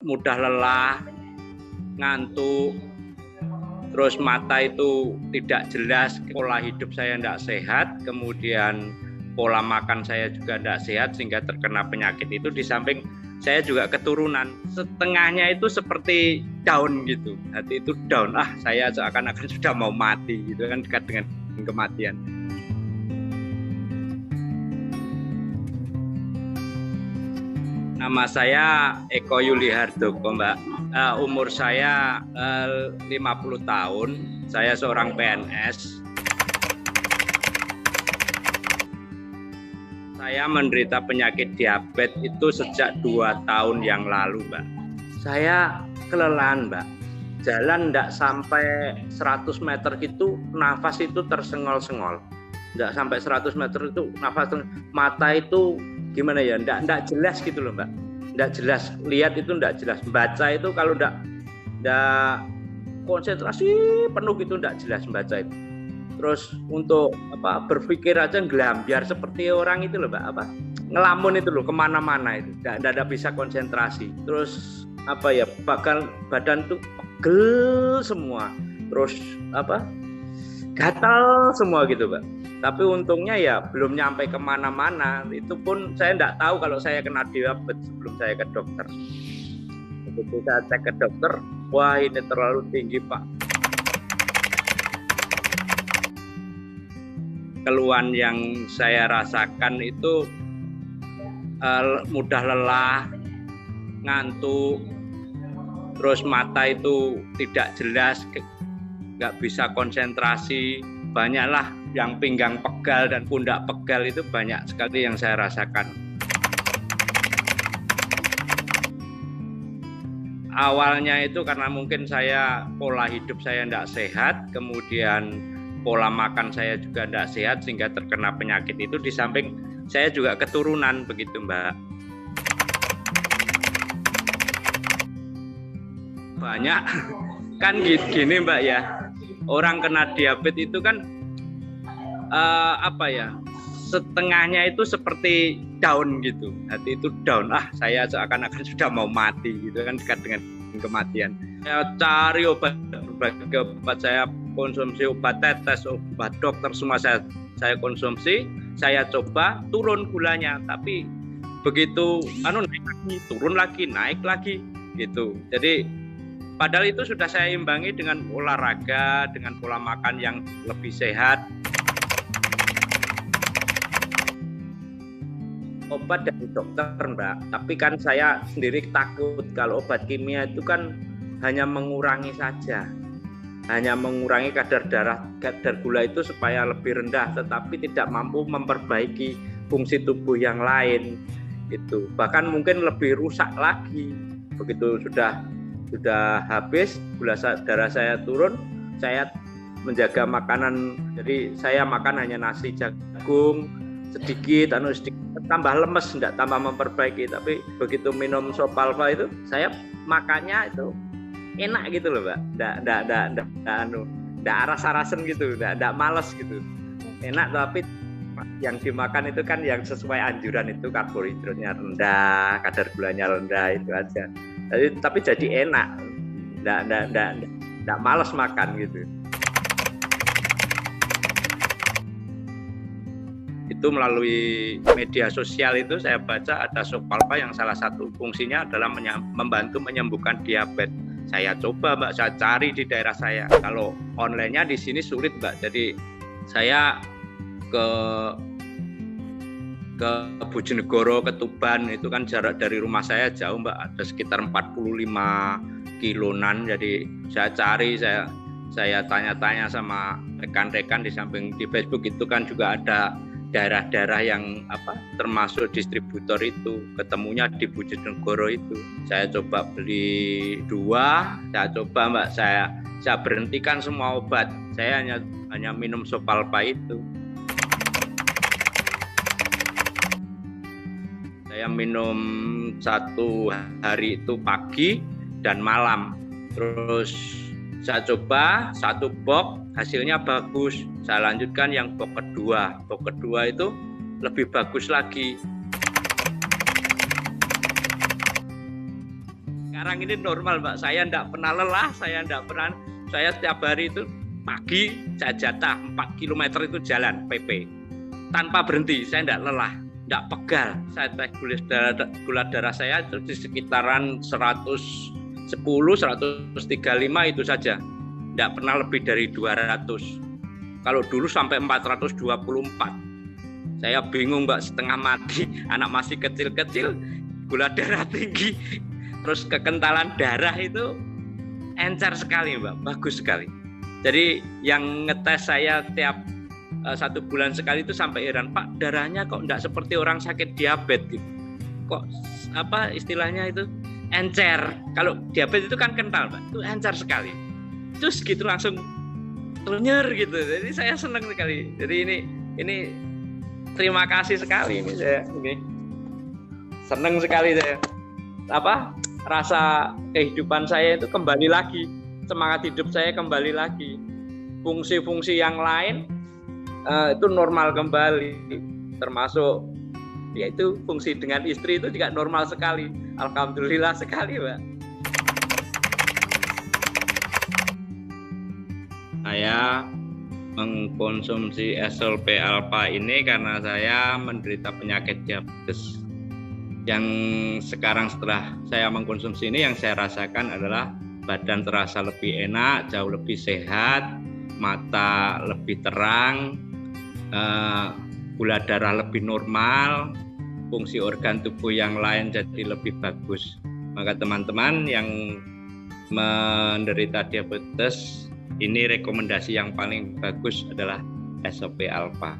mudah lelah, ngantuk, terus mata itu tidak jelas, pola hidup saya tidak sehat, kemudian pola makan saya juga tidak sehat sehingga terkena penyakit itu. Di samping saya juga keturunan, setengahnya itu seperti down gitu, hati itu down, saya seakan-akan sudah mau mati gitu kan, dekat dengan kematian. Nama saya Eko Yuli Hardoko, Mbak. Umur saya 50 tahun. Saya seorang PNS. Saya menderita penyakit diabetes itu sejak 2 tahun yang lalu, Mbak. Saya kelelahan, Mbak. Jalan enggak sampai 100 meter itu nafas itu tersengol-sengol. Enggak sampai 100 meter itu nafas, mata itu gimana ya, enggak jelas gitu loh, Mbak. Enggak jelas, lihat itu enggak jelas. Baca itu kalau enggak konsentrasi penuh gitu enggak jelas membaca itu. Terus untuk berpikir aja gelambiar seperti orang itu loh, Mbak, ngelamun itu loh, kemana-mana itu enggak bisa konsentrasi. Terus badan tuh pegel semua, terus gatal semua gitu, Mbak. Tapi untungnya ya belum nyampe kemana-mana. Itu pun saya enggak tahu kalau saya kena diabetes sebelum saya ke dokter. Begitu saya cek ke dokter, wah ini terlalu tinggi, Pak. Keluhan yang saya rasakan itu mudah lelah, ngantuk, terus mata itu tidak jelas, nggak bisa konsentrasi, banyaklah yang pinggang pegal dan pundak pegal, itu banyak sekali yang saya rasakan. Awalnya itu karena mungkin pola hidup saya tidak sehat, kemudian pola makan saya juga tidak sehat sehingga terkena penyakit itu. Di samping saya juga keturunan begitu, Mbak. Banyak kan gini, Mbak ya. Orang kena diabetes itu kan setengahnya itu seperti down gitu, hati itu down, saya seakan-akan sudah mau mati gitu kan, dekat dengan kematian. Saya cari obat, berbagai obat, saya konsumsi obat tetes, obat dokter, semua saya konsumsi, saya coba turun gulanya, tapi begitu naik lagi, turun lagi, naik lagi gitu. Jadi padahal itu sudah saya imbangi dengan olahraga, dengan pola makan yang lebih sehat. Obat dari dokter, Mbak, tapi kan saya sendiri takut kalau obat kimia itu kan hanya mengurangi saja, hanya mengurangi kadar gula itu supaya lebih rendah, tetapi tidak mampu memperbaiki fungsi tubuh yang lain. Itu bahkan mungkin lebih rusak lagi. Begitu sudah habis gula darah saya turun, saya menjaga makanan, jadi saya makan hanya nasi jagung sedikit, tambah lemes, enggak tambah memperbaiki. Tapi begitu minum Sopalva itu, saya makannya itu enak gitu loh, Mbak. Enggak aras-arasen gitu, enggak males gitu. Enak, tapi yang dimakan itu kan yang sesuai anjuran, itu karbohidratnya rendah, kadar gulanya rendah, itu aja. Tapi jadi enak, enggak males makan gitu. Itu melalui media sosial itu saya baca ada Sopalva yang salah satu fungsinya adalah membantu menyembuhkan diabetes. Saya coba, Mbak, saya cari di daerah saya. Kalau online-nya di sini sulit, Mbak. Jadi saya ke Bojonegoro, ke Tuban, itu kan jarak dari rumah saya jauh, Mbak, ada sekitar 45 kilonan. Jadi saya cari, saya tanya-tanya sama rekan-rekan, di samping di Facebook itu kan juga ada daerah-daerah yang termasuk distributor itu, ketemunya di Bojonegoro itu. Saya coba beli 2, saya coba, Mbak, saya berhentikan semua obat, saya hanya minum Sopalva itu. Saya minum 1 hari itu pagi dan malam, terus saya coba 1 box, hasilnya bagus. Saya lanjutkan yang box kedua. Box kedua itu lebih bagus lagi. Sekarang ini normal, Mbak. Saya enggak pernah lelah, saya setiap hari itu pagi saya jatah 4 km itu jalan PP. Tanpa berhenti, saya enggak lelah, enggak pegal. Saya tes gula darah saya itu di sekitaran 110, 135 itu saja. Enggak pernah lebih dari 200. Kalau dulu sampai 424. Saya bingung, Mbak, setengah mati, anak masih kecil-kecil, gula darah tinggi. Terus kekentalan darah itu encer sekali, Mbak, bagus sekali. Jadi yang ngetes saya tiap 1 bulan sekali itu sampai heran, Pak, darahnya kok enggak seperti orang sakit diabetes gitu. Kok apa istilahnya itu encer. Kalau diabetes itu kan kental, Mbak, itu encer sekali. Terus gitu langsung tunyer gitu. Jadi saya senang sekali. Jadi ini terima kasih sekali ini saya senang sekali saya. Rasa kehidupan saya itu kembali lagi, semangat hidup saya kembali lagi, fungsi-fungsi yang lain itu normal kembali, termasuk yaitu fungsi dengan istri itu juga normal sekali. Alhamdulillah sekali, Mbak. Saya mengkonsumsi SLP Alpha ini karena saya menderita penyakit diabetes. Yang sekarang setelah saya mengkonsumsi ini yang saya rasakan adalah badan terasa lebih enak, jauh lebih sehat, mata lebih terang, gula darah lebih normal, fungsi organ tubuh yang lain jadi lebih bagus. Maka teman-teman yang menderita diabetes, ini rekomendasi yang paling bagus adalah SLP Alpha.